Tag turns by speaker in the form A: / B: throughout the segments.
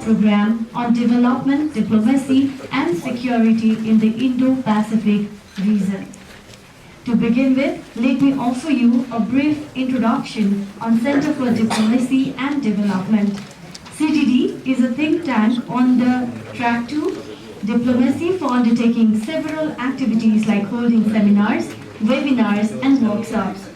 A: top program on development, diplomacy and security in the Indo-Pacific region. To begin with, let me offer you a brief introduction on Center for Diplomacy and Development. CDD is a think tank on the track to diplomacy for undertaking several activities like holding seminars, webinars and workshops,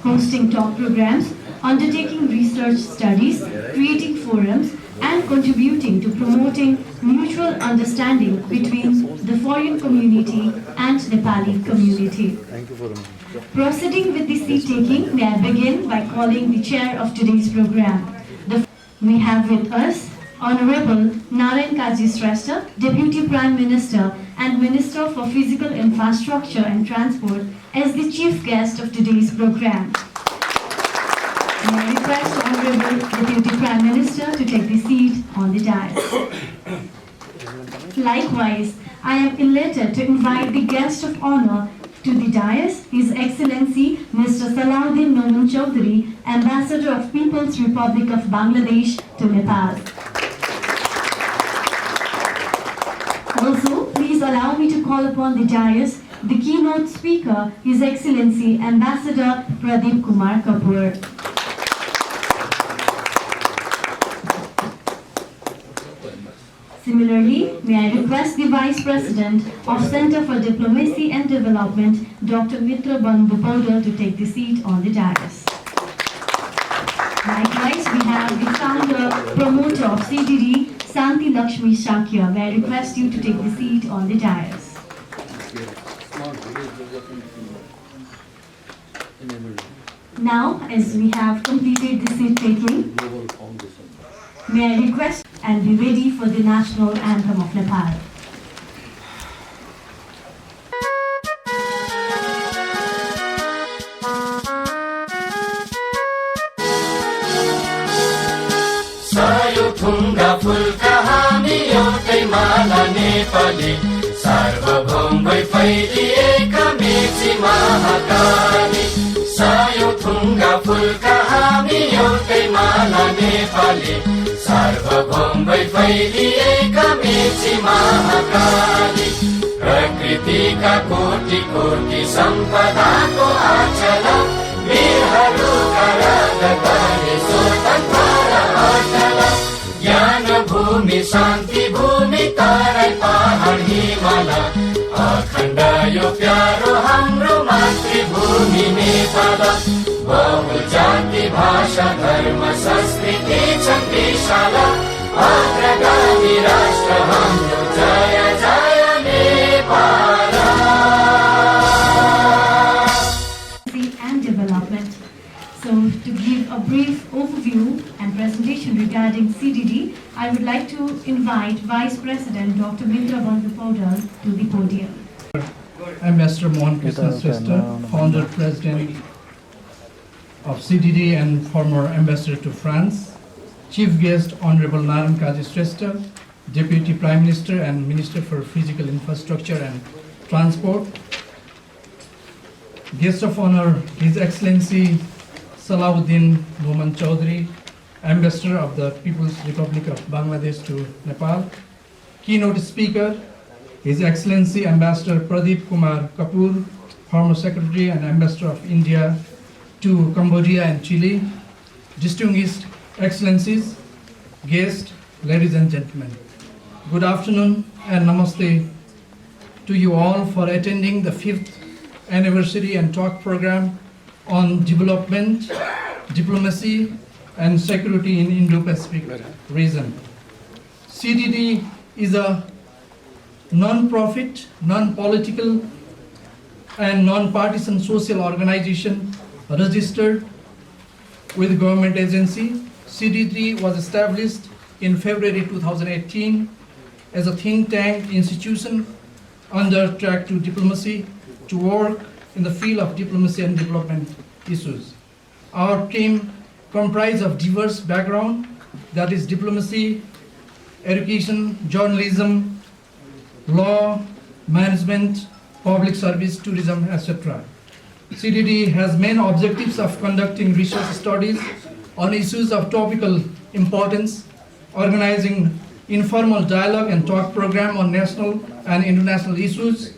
A: hosting top programs, undertaking research studies, creating forums, and contributing to promoting mutual understanding between the foreign community and Nepali community. Proceeding with the seat taking, may I begin by calling the chair of today's program. We have with us Honorable Narayan Kaji Shrestha, Deputy Prime Minister and Minister for Physical Infrastructure and Transport as the chief guest of today's program. May I request Honorable Deputy Prime Minister to take the seat on the dais. Likewise, I am elated to invite the guest of honor to the dais, His Excellency Mr. Salahuddin Noman Chaudhary, Ambassador of People's Republic of Bangladesh to Nepal. Also, please allow me to call upon the dais the keynote speaker, His Excellency Ambassador Pradeep Kumar Kapoor. Similarly, may I request the Vice President of Center for Diplomacy and Development, Dr. Mitra Bandhu Paudel, to take the seat on the dais. Likewise, we have the founder, promoter of CDD, Santi Lakshmi Shakya. May I request you to take the seat on the dais. Now, as we have completed the seat taking, may I request and be ready for the national anthem of Nepal.
B: Sayuthunga fulka हामी एउटै माला नेपाली सार्वभौम भई फैलिएका मेची महाकाली सायुथुङ्गा फुलका हामी एउटै माला नेपाली सार्वभौम भई फैलिएका मेची महाकाली प्रकृतिका कोटि कोटि सम्पदाको आचल वीरहरूका राजधानी स्वतन्त्र र अचल ज्ञान भूमि शान्ति भूमि तराई पहाड हिमाल अखण्ड यो प्यारो हाम्रो मातृभूमि नेपाल बहु जाति भाषा धर्म संस्कृति छन् विशाल अग्रगामी राष्ट्र हाम्रो जय जय Nepal.
A: And development. So, to give a brief overview and presentation regarding CDD, I would like to invite Vice President Dr. Mitra Bandhu Paudel to the podium.
C: Ambassador Mohan Krishna Shrestha, Founder President of CDD and former Ambassador to France. Chief Guest Honorable Narayan Kaji Shrestha, Deputy Prime Minister and Minister for Physical Infrastructure and Transport. Guest of Honor, His Excellency Salahuddin Noman Chaudhary, Ambassador of the People's Republic of Bangladesh to Nepal. Keynote Speaker, His Excellency Ambassador Pradeep Kumar Kapoor, former Secretary and Ambassador of India to Cambodia and Chile. Distinguished Excellencies, guests, ladies and gentlemen. Good afternoon and namaste to you all for attending the 5th anniversary and talk program on development, diplomacy and security in Indo-Pacific region. CDD is a non-profit, non-political and non-partisan social organization registered with government agency. CDD was established in February 2018 as a think tank institution under track to diplomacy to work in the field of diplomacy and development issues. Our team comprised of diverse background, that is diplomacy, education, journalism, law, management, public service, tourism, etc. CDD has main objectives of conducting research studies on issues of topical importance organizing informal dialogue and talk program on national and international issues,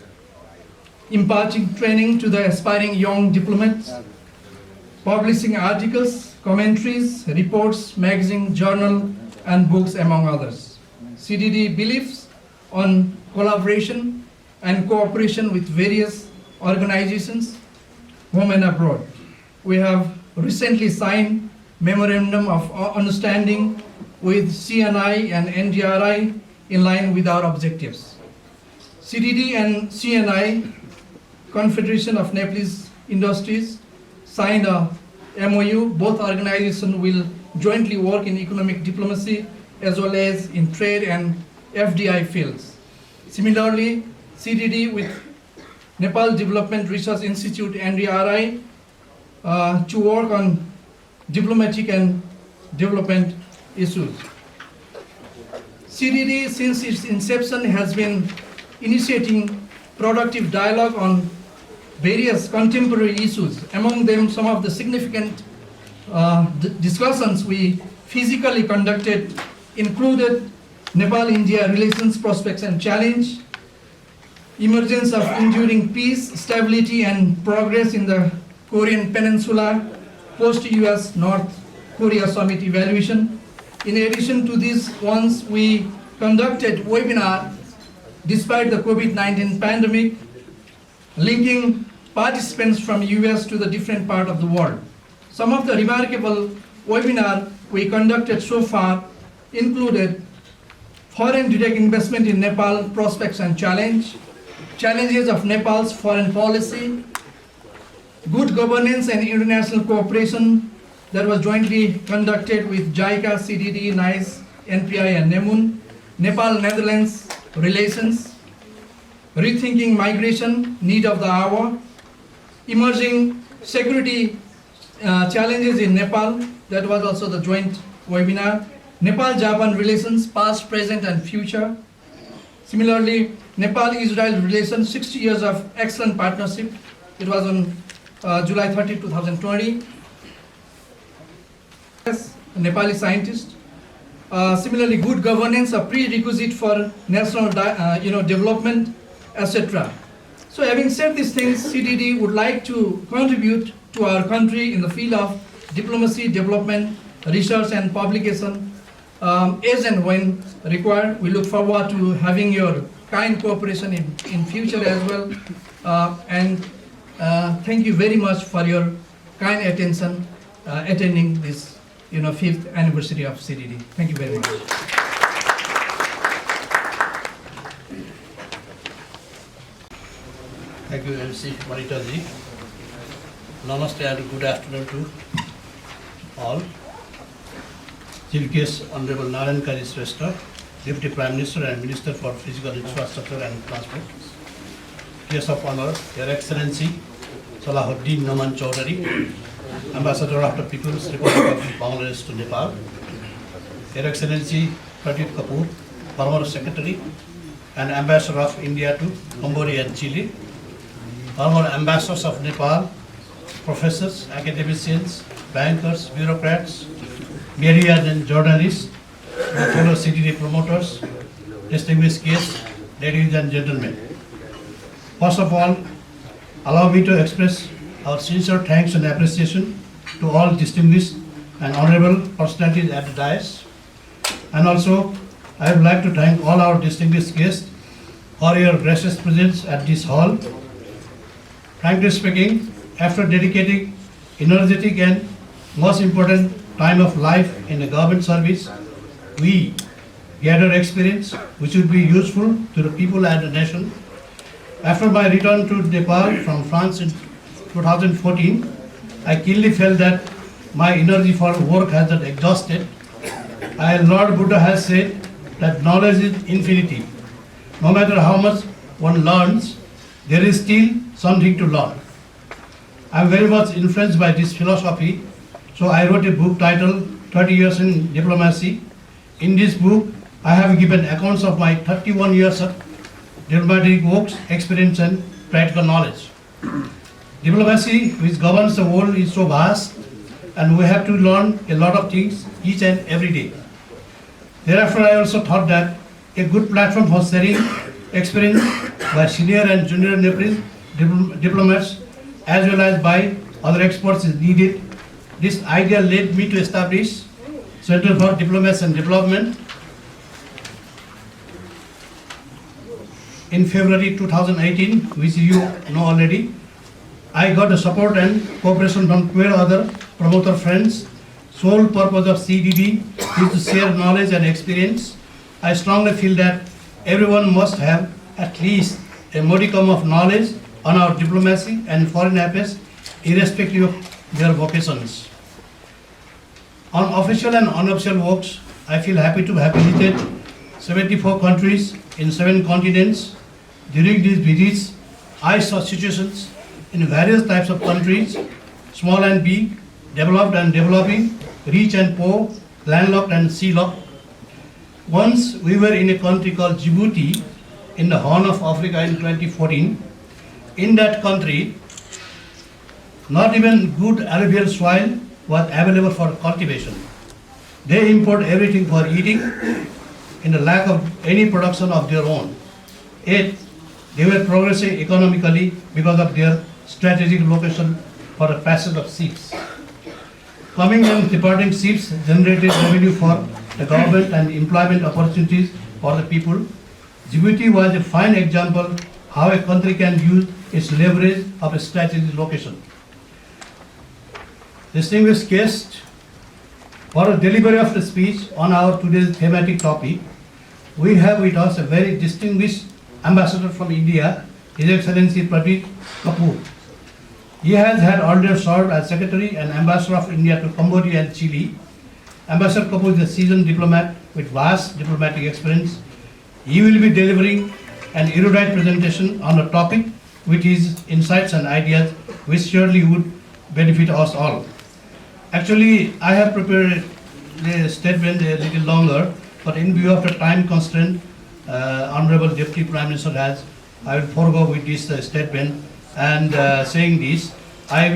C: imparting training to the aspiring young diplomats, publishing articles, commentaries, reports, magazine, journal, and books, among others. CDD believes on collaboration and cooperation with various organizations, home and abroad. We have recently signed Memorandum of Understanding with CNI and NDRI in line with our objectives. CDD and CNI, Confederation of Nepalese Industries, signed a MOU. Both organizations will jointly work in economic diplomacy as well as in trade and FDI fields. Similarly, CDD with Nepal Development Research Institute, NDRI, to work on diplomatic and development issues. CDD, since its inception, has been initiating productive dialogue on various contemporary issues. Among them, some of the significant discussions we physically conducted included Nepal-India relations prospects and challenge, emergence of enduring peace, stability and progress in the Korean Peninsula, post-US North Korea summit evaluation. In addition to these ones, we conducted webinar despite the COVID-19 pandemic, linking participants from US to the different part of the world. Some of the remarkable webinar we conducted so far included foreign direct investment in Nepal, prospects and challenges of Nepal's foreign policy, good governance and international cooperation that was jointly conducted with JICA, CDD, NICE, NPI and NEMUN, Nepal-Netherlands relations, rethinking migration, need of the hour, emerging security challenges in Nepal, that was also the joint webinar, Nepal-Japan relations, past, present and future. Similarly, Nepal-Israel relations, 60 years of excellent partnership. It was on July 30, 2020. Yes, a Nepali scientist. Similarly, good governance, a prerequisite for national development, etc. So having said these things, CDD would like to contribute to our country in the field of diplomacy, development, research and publication as and when required. We look forward to having your kind cooperation in future as well. Thank you very much for your kind attention attending this 5th anniversary of CDD. Thank you very much.
D: Thank you, MC Marita ji. Namaste and good afternoon to all. Chief Guest Honorable Narayan Kari Shrestha, Deputy Prime Minister and Minister for Physical Infrastructure and Transport. Guest of Honor, Your Excellency Salahuddin Noman Chaudhary, Ambassador of the People's Republic of Bangladesh to Nepal. Your Excellency Pradeep Kapoor, Former Secretary and Ambassador of India to Cambodia and Chile. Former Ambassadors of Nepal, professors, academicians, bankers, bureaucrats, media and journalists, fellow CDD promoters, distinguished guests, ladies and gentlemen. First of all, allow me to express our sincere thanks and appreciation to all distinguished and honorable personalities at the dais. And also, I would like to thank all our distinguished guests for your gracious presence at this hall. Frankly speaking, after dedicating energetic and most important time of life in the government service, we gather experience which would be useful to the people and the nation. After my return to Nepal from France in 2014, I keenly felt that my energy for work has not exhausted. Lord Buddha has said that knowledge is infinity. No matter how much one learns, there is still something to learn. I am very much influenced by this philosophy, so I wrote a book titled 30 Years in Diplomacy. In this book, I have given accounts of my 31 years of diplomatic works, experience and practical knowledge. Diplomacy, which governs the world, is so vast and we have to learn a lot of things each and every day. Thereafter, I also thought that a good platform for sharing experience by senior and junior Nepalese diplomats as well as by other experts is needed. This idea led me to establish Center for Diplomacy and Development in February 2018, which you know already. I got the support and cooperation from 12 other promoter friends. Sole purpose of CDD is to share knowledge and experience. I strongly feel that everyone must have at least a modicum of knowledge on our diplomacy and foreign affairs, irrespective of their vocations. On official and unofficial works, I feel happy to have visited 74 countries in 7 continents. During these visits, I saw situations in various types of countries, small and big, developed and developing, rich and poor, landlocked and sea-locked. Once we were in a country called Djibouti in the Horn of Africa in 2014. In that country, not even good alluvial soil was available for cultivation. They import everything for eating in the lack of any production of their own. Yet, they were progressing economically because of their strategic location for the passage of ships. Coming and departing ships generated revenue for the government and employment opportunities for the people. Djibouti was a fine example how a country can use its leverage of a strategic location. Distinguished guests, for the delivery of the speech on our today's thematic topic, we have with us a very distinguished ambassador from India, His Excellency Pradeep Kapoor. He has had earlier served as Secretary and Ambassador of India to Cambodia and Chile. Ambassador Kapoor is a seasoned diplomat with vast diplomatic experience. He will be delivering an erudite presentation on a topic with his insights and ideas, which surely would benefit us all. Actually, I have prepared the statement a little longer, but in view of the time constraint, Honorable Deputy Prime Minister has, I will forego with this statement. And saying this, I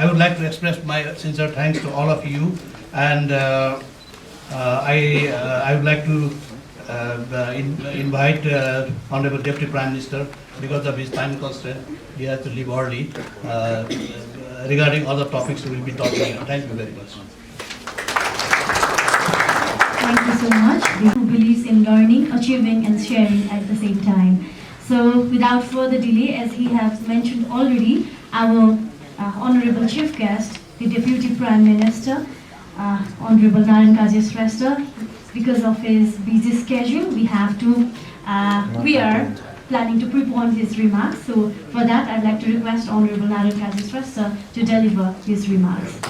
D: would like to express my sincere thanks to all of you, and I would like to invite Honorable Deputy Prime Minister, because of his time constraint, he has to leave early. Regarding other topics we will be talking about. Thank you very much.
A: Thank you so much. Who believes in learning, achieving and sharing at the same time. So without further delay, as he has mentioned already, our Honorable Chief Guest, the Deputy Prime Minister, Honorable Naren Kaji Shrestha, because of his busy schedule, we are planning to prepone his remarks. So for that, I'd like to request Honorable Naren Kaji Shrestha to deliver his remarks.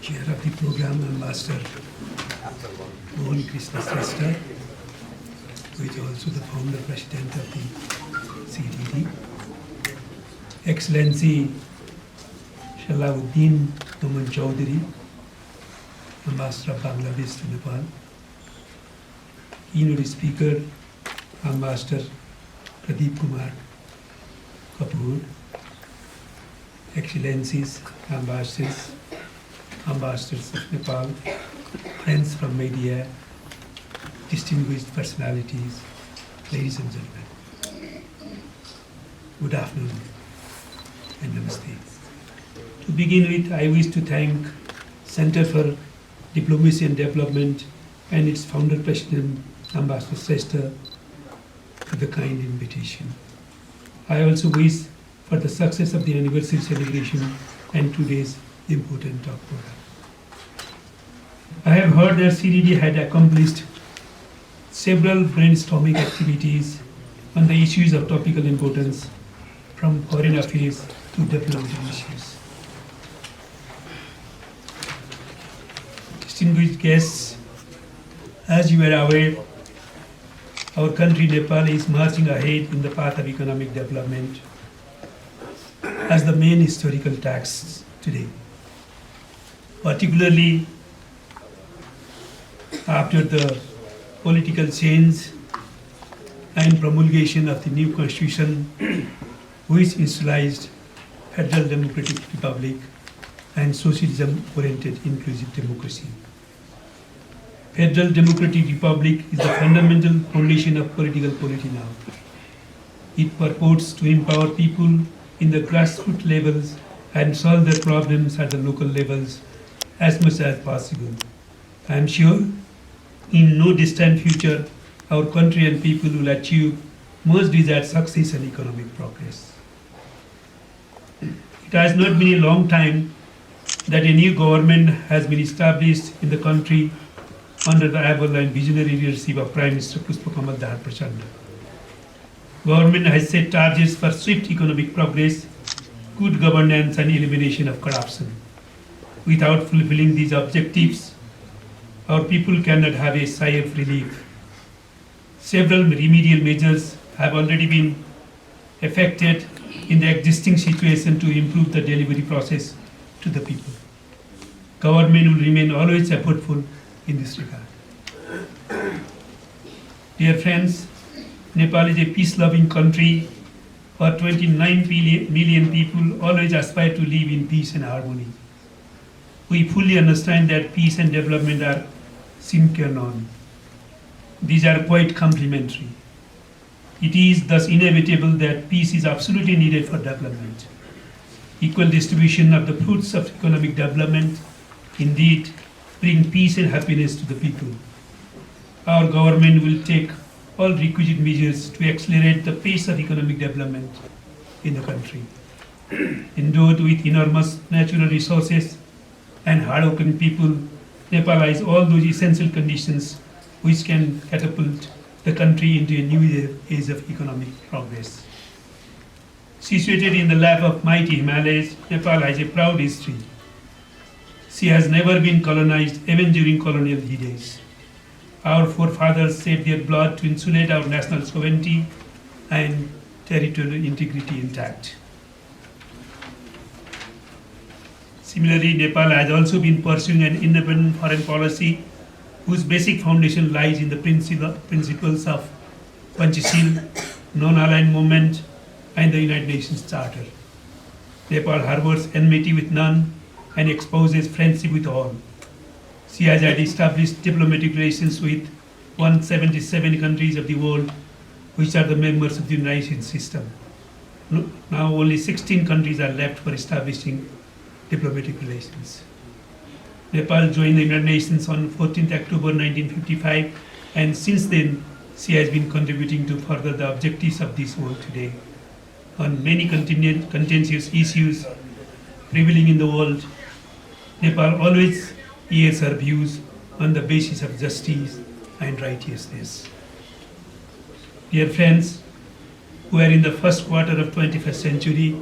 E: Chair of the program, Ambassador Mohan Krishna Shrestha, who is also the founder president of the CDD. Excellency Salahuddin Noman Chowdhury, Ambassador of Bangladesh to Nepal. Keynote Speaker, Ambassador Pradeep Kumar Kapoor. Excellencies, Ambassadors, Ambassadors of Nepal, friends from media, distinguished personalities, ladies and gentlemen. Good afternoon and namaste. To begin with, I wish to thank Center for Diplomacy and Development and its founder president, Ambassador Shrestha, for the kind invitation. I also wish for the success of the anniversary celebration and today's important talk program. I have heard that CDD had accomplished several brainstorming activities on the issues of topical importance, from foreign affairs to diplomatic issues. Distinguished guests, as you are aware, our country Nepal is marching ahead in the path of economic development as the main historical task today. Particularly after the political change and promulgation of the new constitution, which institutionalized Federal Democratic Republic and socialism-oriented inclusive democracy. Federal Democratic Republic is the fundamental foundation of political polity now. It purports to empower people in the grassroots levels and solve their problems at the local levels as much as possible. I am sure in no distant future, our country and people will achieve much desired success and economic progress. It has not been a long time that a new government has been established in the country under the able and visionary leadership of Prime Minister Pushpa Kamal Dahar Prachanda. Government has set targets for swift economic progress, good governance and elimination of corruption. Without fulfilling these objectives, our people cannot have a sigh of relief. Several remedial measures have already been effected in the existing situation to improve the delivery process to the people. Government will remain always effortful in this regard. Dear friends, Nepal is a peace-loving country. For 29 million people always aspire to live in peace and harmony. We fully understand that peace and development are sine qua non. These are quite complementary. It is thus inevitable that peace is absolutely needed for development. Equal distribution of the fruits of economic development indeed bring peace and happiness to the people. Our government will take all requisite measures to accelerate the pace of economic development in the country. Endowed with enormous natural resources and hardworking people, Nepal has all those essential conditions which can catapult the country into a new age of economic progress. Situated in the lap of mighty Himalayas, Nepal has a proud history. She has never been colonized even during colonial days. Our forefathers shed their blood to insulate our national sovereignty and territorial integrity intact. Similarly, Nepal has also been pursuing an independent foreign policy whose basic foundation lies in the principles of Panchashil, non-aligned movement, and the United Nations Charter. Nepal harbors enmity with none and exposes friendship with all. She has had established diplomatic relations with 177 countries of the world, which are the members of the United Nations system. Now only 16 countries are left for establishing diplomatic relations. Nepal joined the United Nations on 14th October 1955, and since then she has been contributing to further the objectives of this world today. On many contentious issues prevailing in the world, Nepal always hears her views on the basis of justice and righteousness. Dear friends, we are in the first quarter of 21st century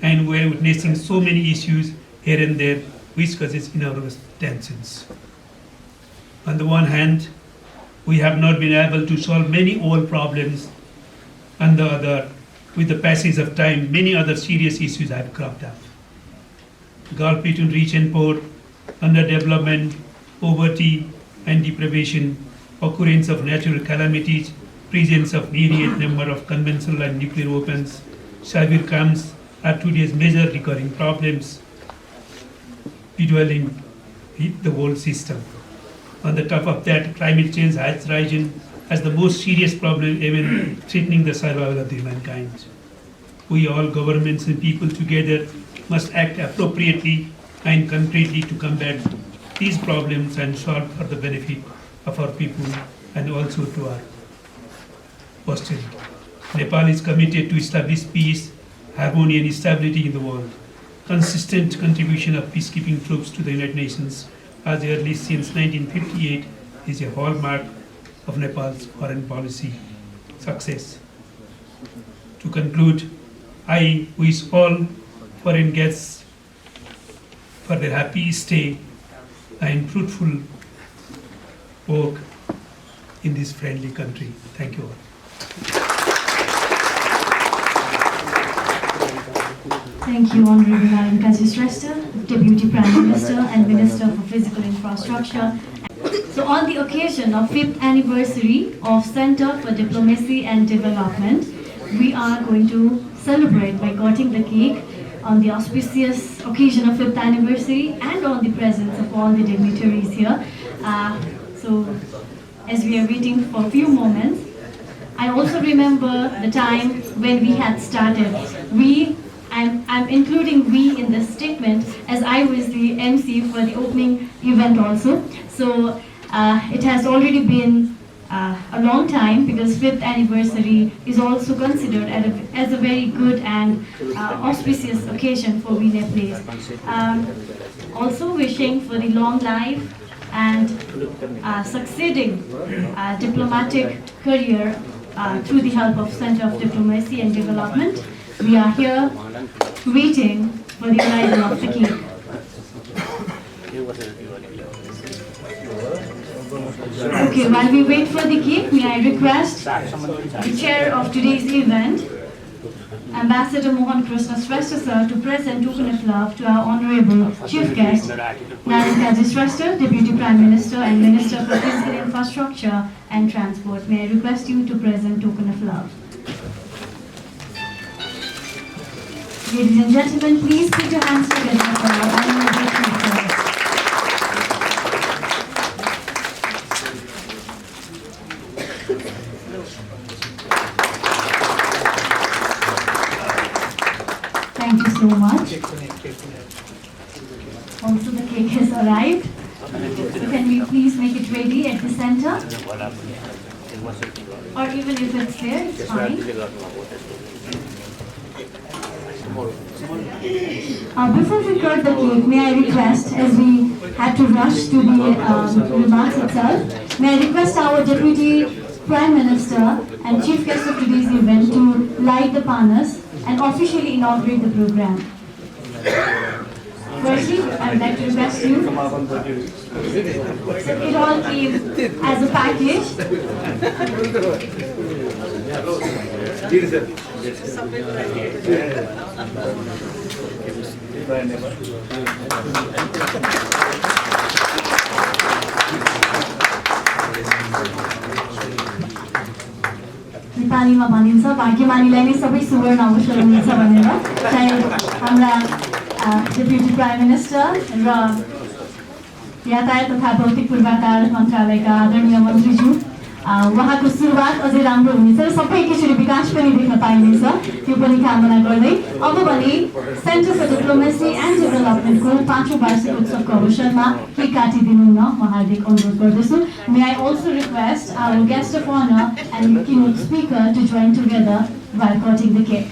E: and we are witnessing so many issues here and there which causes enormous tensions. On the one hand, we have not been able to solve many old problems. On the other, with the passage of time, many other serious issues have cropped up. Gulf between rich and poor, underdevelopment, poverty and deprivation, occurrence of natural calamities, presence of myriad number of conventional and nuclear weapons, cyber crimes are today's major recurring problems bedwelling the world system. On the top of that, climate change has risen as the most serious problem even threatening the survival of the humankind. We all, governments and people together, must act appropriately and concretely to combat these problems and solve for the benefit of our people and also to our posterity. Nepal is committed to establish peace, harmony and stability in the world. Consistent contribution of peacekeeping troops to the United Nations as early since 1958 is a hallmark of Nepal's foreign policy success. To conclude, I wish all foreign guests for their happy stay and fruitful work in this friendly country. Thank you all.
A: Thank you, Honorable Naren Kaji Shrestha, Deputy Prime Minister and Minister for Physical Infrastructure. So on the occasion of 5th anniversary of Center for Diplomacy and Development, we are going to celebrate by cutting the cake on the auspicious occasion of 5th anniversary and on the presence of all the dignitaries here. So as we are waiting for a few moments, I also remember the time when we had started. I'm including we in this statement as I was the MC for the opening event also. So it has already been a long time because 5th anniversary is also considered as a very good and auspicious occasion for Vinay Place. Also wishing for the long life and succeeding diplomatic career through the help of Center of Diplomacy and Development. We are here waiting for the arrival of the cake. Okay, while we wait for the cake, may I request the chair of today's event, Ambassador Mohan Krishna Shrestha sir, to present token of love to our honorable chief guest, Naren Kaji Shrestha, Deputy Prime Minister and Minister for Physical Infrastructure and Transport. May I request you to present token of love. Ladies and gentlemen, please put your hands together for our honorable chief guest. Thank you so much. Also, the cake has arrived. So can we please make it ready at the center? Or even if it's there, it's fine. Before we cut the cake, may I request, as we had to rush to the remarks itself, may I request our Deputy Prime Minister and Chief Guest of today's event to light the panas and officially inaugurate the program. Firstly, I would like to request you. So it all came as a package. नेपालीमा भनिन्छ भाग्यमानीलाई नै सबै सुवर्ण अवसर हुनेछ भनेर सायद हाम्रा डेप्युटी प्राइम मिनिस्टर र यातायात तथा भौतिक पूर्वाधार मन्त्रालयका आदरणीय मन्त्रीज्यू उहाँको सुरुवात अझै राम्रो हुनेछ र सबै एकैचोटि विकास पनि देख्न पाइनेछ त्यो पनि कामना गर्दै अब भने सेन्टर फर डिप्लोमेसी एन्ड डेभलपमेन्टको 5औं वार्षिक उत्सवको अवसरमा केक काटिदिनु न म हार्दिक अनुरोध गर्दछु may I also request our guest of honour and keynote speaker to join together while cutting the cake.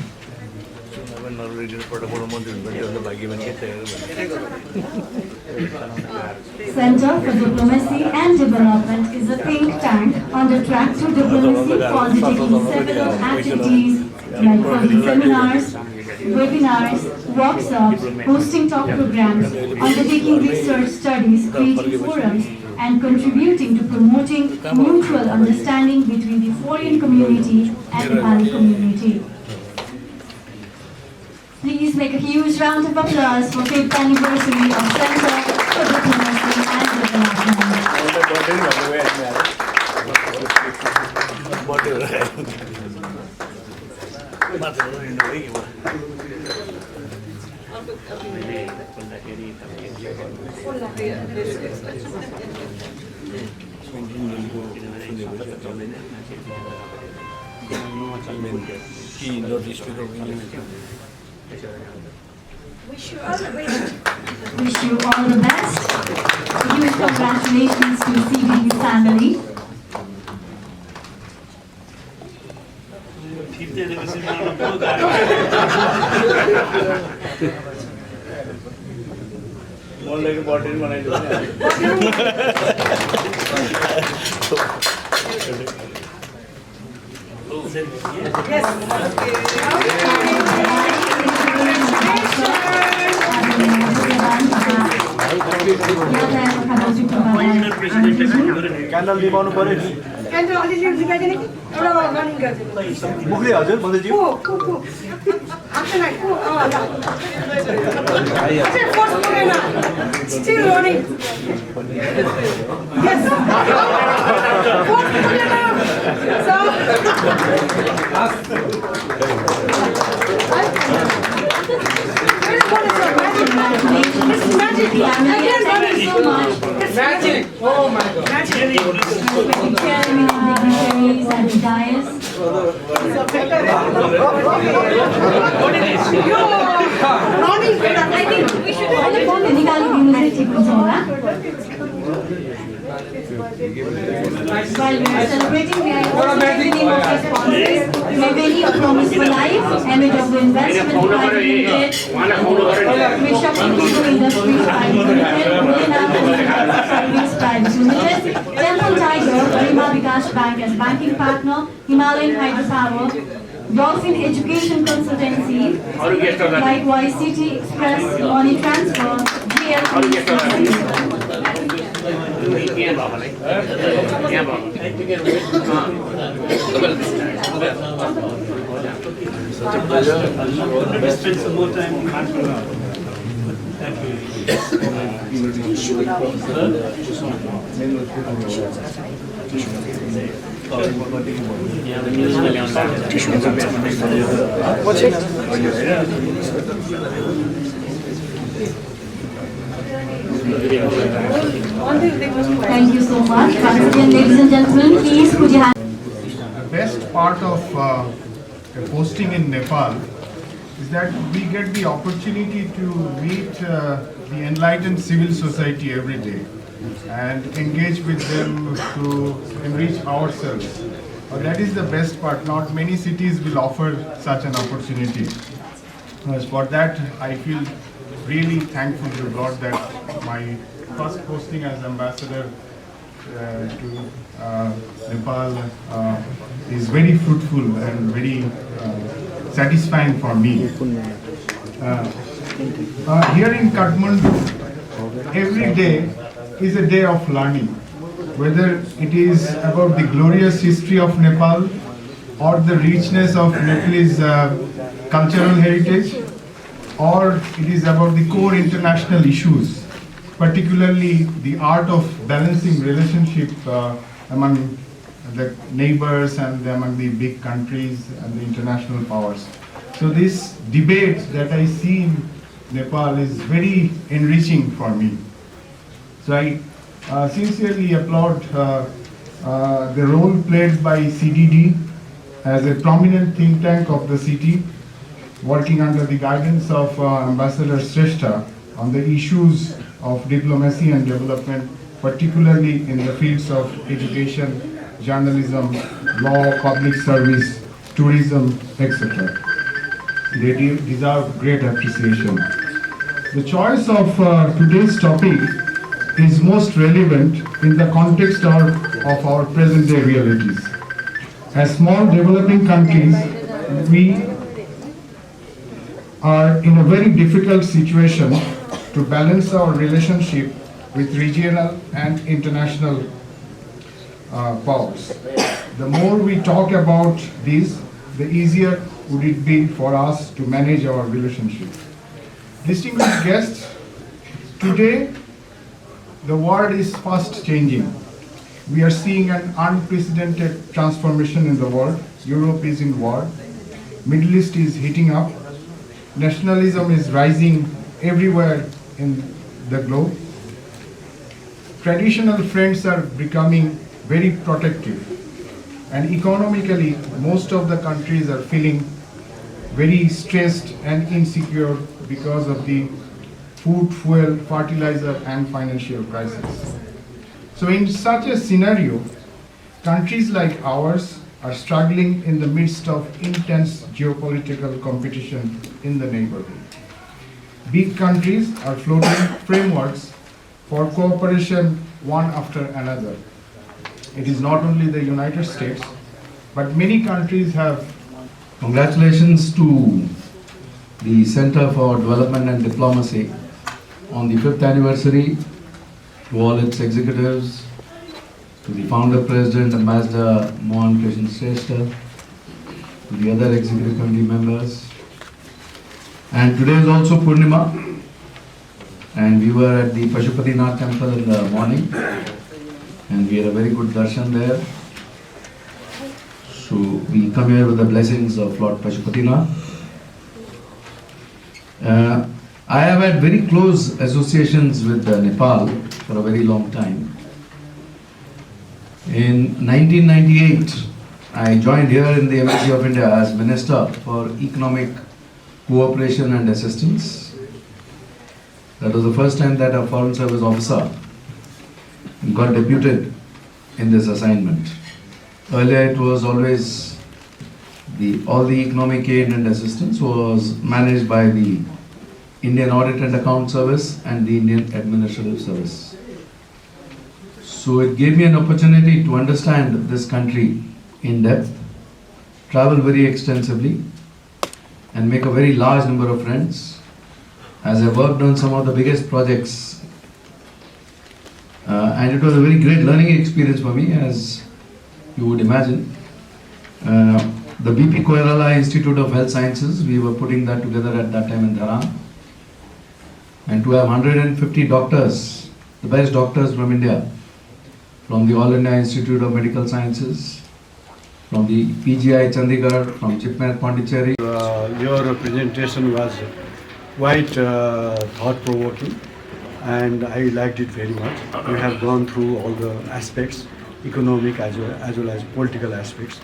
A: Center for Diplomacy and Development is a think tank on the track to diplomacy, undertaking several activities like holding seminars, webinars, workshops, hosting talk programs, undertaking research studies, creating forums, and contributing to promoting mutual understanding between the foreign community and the Nepali community. Please make a huge round of applause for 5th anniversary of Center for Diplomacy and Development. Wish you all the best. Huge congratulations to CBD family.
F: Candle निभाउनु पर्यो नि pant अलिअलि लुगाइदिने कि एउटा running गरिदिनु
G: मुखले हजुर मन्दिरजी
F: को आफै नाइ को ल चाहिँ फोर्स पुगेन स्टिल रनिङ यस फोर्स पुगेन सो
A: Congratulations.
F: Magic.
A: Thank you so much.
F: Magic. Oh my God. Magic.
A: Chairman, dignitaries and the dais.
F: Yo, running.
A: I think we should निकालिदिनु चाहिँ ठिक हुन्छ होला. While we are celebrating, we are also taking in of our sponsors. Mabeli of Promise for Life, MW Investment Private Limited, Mishak Indigo Industries Private Limited, Mulina Service Private Limited, Temple Tiger, Garima Vikas Bank as banking partner, Himalayan Hydropower, Dolphin Education Consultancy, likewise City Express Money Transfer,
G: Spend some more time on
A: Thank you so much. Once again, ladies and gentlemen, please put your hands.
H: The best part of posting in Nepal is that we get the opportunity to meet the enlightened civil society every day and engage with them to enrich ourselves. That is the best part. Not many cities will offer such an opportunity. For that, I feel really thankful to God that my first posting as ambassador to Nepal is very fruitful and very satisfying for me. Here in Kathmandu, every day is a day of learning, whether it is about the glorious history of Nepal or the richness of Nepalese cultural heritage, or it is about the core international issues, particularly the art of balancing relationship among the neighbors and among the big countries and the international powers. So this debate that I see in Nepal is very enriching for me. So I sincerely applaud the role played by CDD as a prominent think tank of the city, working under the guidance of Ambassador Shrestha on the issues of diplomacy and development, particularly in the fields of education, journalism, law, public service, tourism, etc. They deserve great appreciation. The choice of today's topic is most relevant in the context of our present-day realities. As small developing countries, we are in a very difficult situation to balance our relationship with regional and international powers. The more we talk about this, the easier would it be for us to manage our relationship. Distinguished guests, today the world is fast changing. We are seeing an unprecedented transformation in the world. Europe is in war, Middle East is heating up, nationalism is rising everywhere in the globe. Traditional friends are becoming very protective, and economically most of the countries are feeling very stressed and insecure because of the food, fuel, fertilizer and financial crisis. So in such a scenario, countries like ours are struggling in the midst of intense geopolitical competition in the neighborhood. Big countries are floating frameworks for cooperation one after another. It is not only the United States, but many countries have.
I: Congratulations to the Center for Development and Diplomacy on the 5th anniversary, to all its executives, to the founder, president, Ambassador Mohan Krishnan Shrestha, to the other executive committee members. And today is also Purnima, and we were at the Pashupatinath temple in the morning, and we had a very good darshan there. So we come here with the blessings of Lord Pashupatinath. I have had very close associations with Nepal for a very long time. In 1998, I joined here in the Embassy of India as Minister for Economic Cooperation and Assistance. That was the first time that a Foreign Service officer got deputed in this assignment. Earlier it was always all the economic aid and assistance was managed by the Indian Audit and Account Service and the Indian Administrative Service. So it gave me an opportunity to understand this country in depth, travel very extensively, and make a very large number of friends. As I worked on some of the biggest projects, and it was a very great learning experience for me, as you would imagine. The BP Koirala Institute of Health Sciences, we were putting that together at that time in Dharan. And to have 150 doctors, the best doctors from India, from the All India Institute of Medical Sciences, from the PGI Chandigarh, from Chipmet Pondicherry.
G: Your presentation was quite thought-provoking, and I liked it very much. You have gone through all the aspects, economic as well as political aspects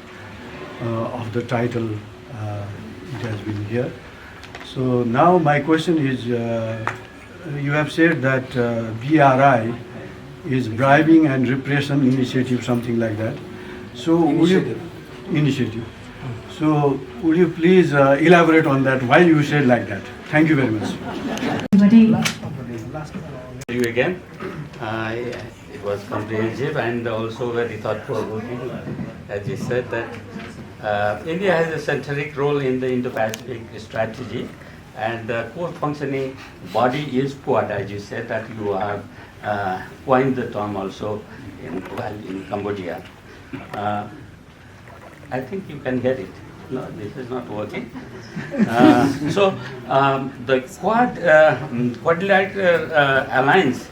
G: of the title. It has been here. So now my question is, you have said that BRI is bribing and repression initiative, something like that. So would you So would you please elaborate on that? Why you said like that? Thank you very much.
J: You again. It was comprehensive and also very thought-provoking. As you said that India has a centric role in the Indo-Pacific strategy, and the core functioning body is Quad, as you said that you have coined the term also in Cambodia. I think you can get it. No, this is not working. The Quadrilateral Alliance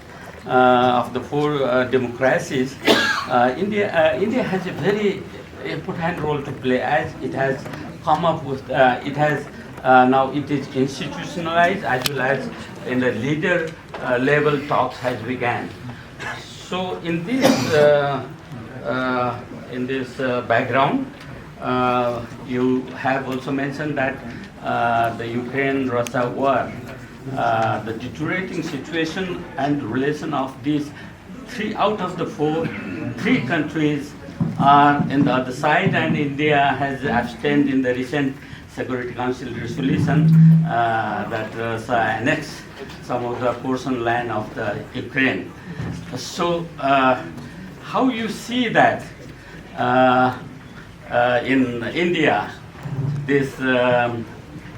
J: of the four democracies, India has a very important role to play, as it has come up with, now it is institutionalized, as well as in the leader level talks has begun. So in this background, you have also mentioned that the Ukraine-Russia war, the deteriorating situation and relation of these three out of the three countries are in the other side, and India has abstained in the recent Security Council resolution that Russia annexed some of the portion land of the Ukraine. So how you see that in India, this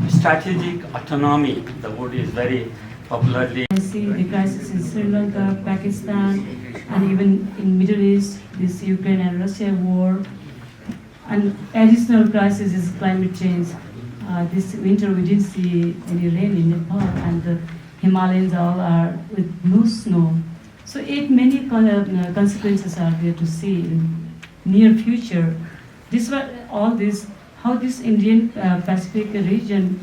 J: strategic autonomy, the word is very popularly.
A: I see the crisis in Sri Lanka, Pakistan, and even in Middle East, this Ukraine and Russia war. And additional crisis is climate change. This winter we didn't see any rain in Nepal, and the Himalayas all are with no snow. So many consequences are there to see in near future. How this Indian Pacific region,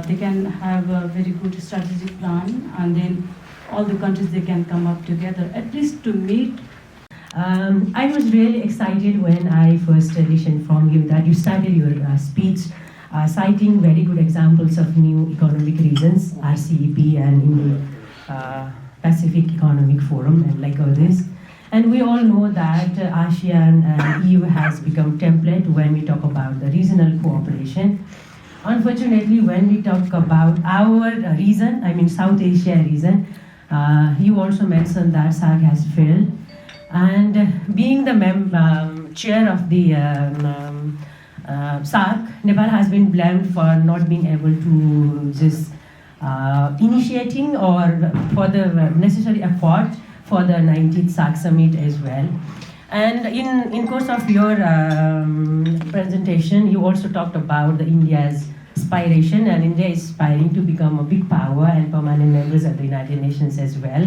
A: they can have a very good strategic plan, and then all the countries, they can come up together, at least to meet.
K: I was really excited when I first listened from you that you started your speech citing very good examples of new economic regions, RCEP and Indo-Pacific Economic Forum and like others. And we all know that ASEAN and EU has become template when we talk about the regional cooperation. Unfortunately, when we talk about our region, I mean South Asia region, you also mentioned that SAARC has failed. And being the chair of the SAARC, Nepal has been blamed for not being able to just initiating or for the necessary effort for the 19th SAARC summit as well. And in course of your presentation, you also talked about the India's aspiration, and India is aspiring to become a big power and permanent members of the United Nations as well.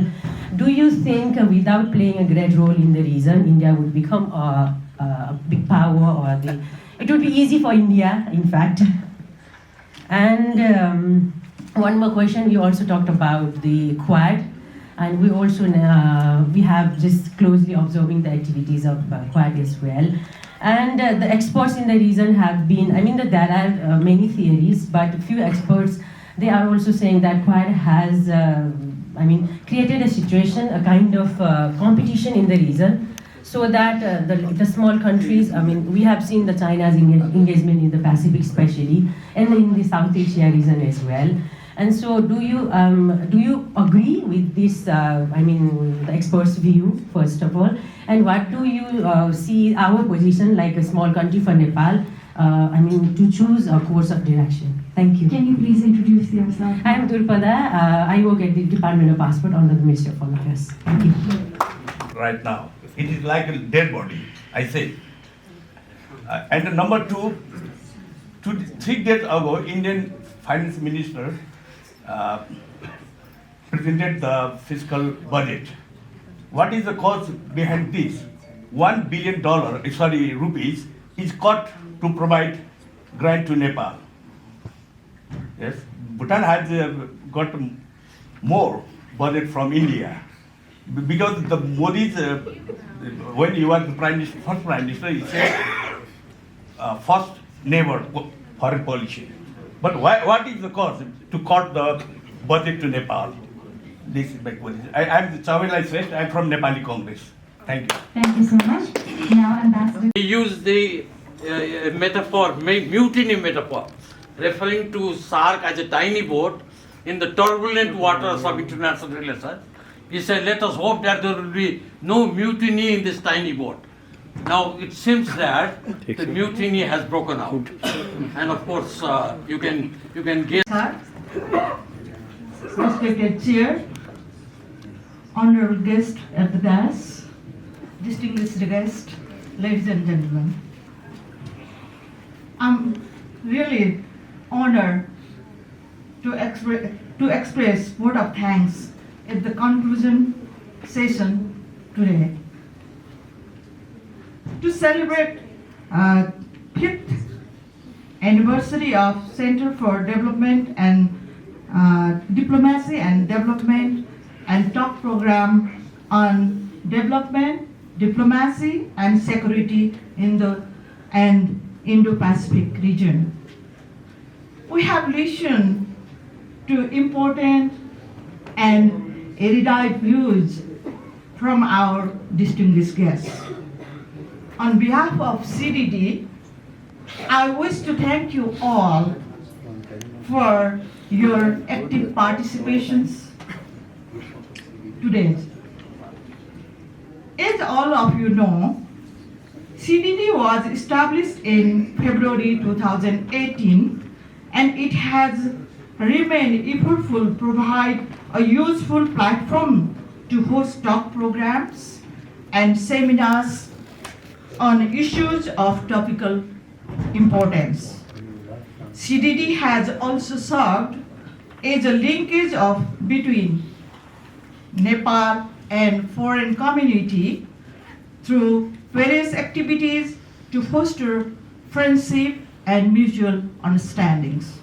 K: Do you think without playing a great role in the region, India would become a big power, or it would be easy for India, in fact? And one more question, you also talked about the Quad, and we also we have just closely observing the activities of Quad as well. And the experts in the region have been, I mean, there are many theories, but a few experts, they are also saying that Quad has, created a situation, a kind of competition in the region, so that the small countries, we have seen the China's engagement in the Pacific especially, and in the South Asia region as well. And so do you agree with this, the experts' view, first of all? And what do you see our position, like a small country for Nepal, to choose a course of direction? Thank you.
A: Can you please introduce yourself?
K: I am Durpada. I work at the Department of Passport under the Ministry of Foreign Affairs. Thank you.
L: Right now, it is like a dead body, I say. And number two, 3 days ago, Indian Finance Minister presented the fiscal budget. What is the cause behind this? $1 billion, rupees, is cut to provide grant to Nepal. Yes, Bhutan has got more budget from India because the Modi's when he was the first prime minister, he said first neighbor foreign policy. But what is the cause to cut the budget to Nepal? This is my position. I am Chavilai Shrestha. I am from Nepali Congress. Thank you.
A: Thank you so much. Now, Ambassador.
J: He used the metaphor, mutiny metaphor, referring to SAARC as a tiny boat in the turbulent waters of international relations. He said, let us hope that there will be no mutiny in this tiny boat. Now, it seems that the mutiny has broken out. And of course, you can guess.
M: Respected Chair, honorable guest at the dais, distinguished guest, ladies and gentlemen. I'm really honored to express word of thanks at the conclusion session today. To celebrate 5th anniversary of Center for Development and Diplomacy and Development and talk program on development, diplomacy and security in the Indo-Pacific region. We have listened to important and erudite views from our distinguished guests. On behalf of CDD, I wish to thank you all for your active participations today. As all of you know, CDD was established in February 2018, and it has remained effortful to provide a useful platform to host talk programs and seminars on issues of topical importance. CDD has also served as a linkage between Nepal and foreign community through various activities to foster friendship and mutual understandings.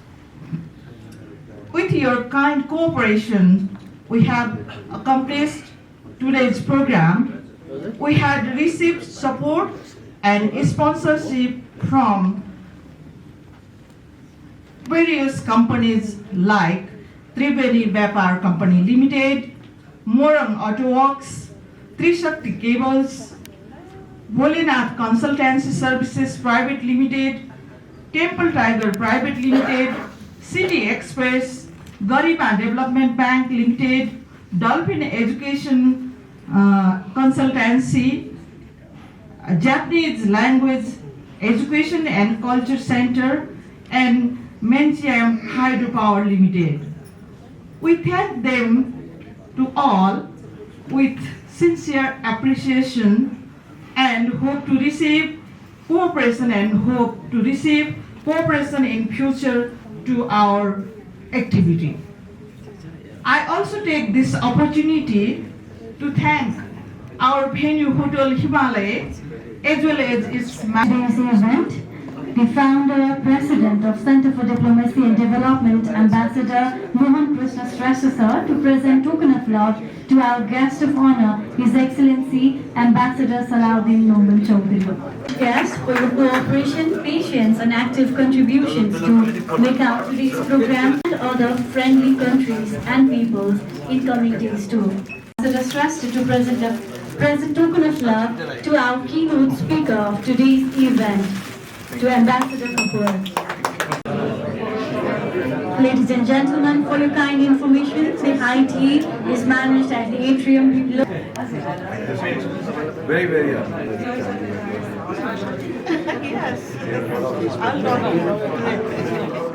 M: With your kind cooperation, we have accomplished today's program. We had received support and sponsorship from various companies like Triveni Vyapar Company Limited, Morang Auto Works, Trishakti Cables, Bholinath Consultancy Services Private Limited, Temple Tiger Private Limited, City Express, Gariba Development Bank Limited, Dolphin Education Consultancy, Japanese Language Education and Culture Center, and Mencium Hydropower Limited. We thank them to all with sincere appreciation and hope to receive cooperation in future to our activity. I also take this opportunity to thank our venue Hotel Himalaya as well as its
A: Today's event, the founder, president of Center for Diplomacy and Development, Ambassador Mohan Krishna Shrestha sir, to present token of love to our guest of honor, His Excellency Ambassador Salahuddin Noman Chaudhary. Yes, for your cooperation, patience and active contributions to make out today's program and other friendly countries and peoples in coming days too. Ambassador Shrestha to present token of love to our keynote speaker of today's event, to Ambassador Kapoor. Ladies and gentlemen, for your kind information, the high tea is managed at the atrium below.
I: Very, very
M: Yes. I'll talk.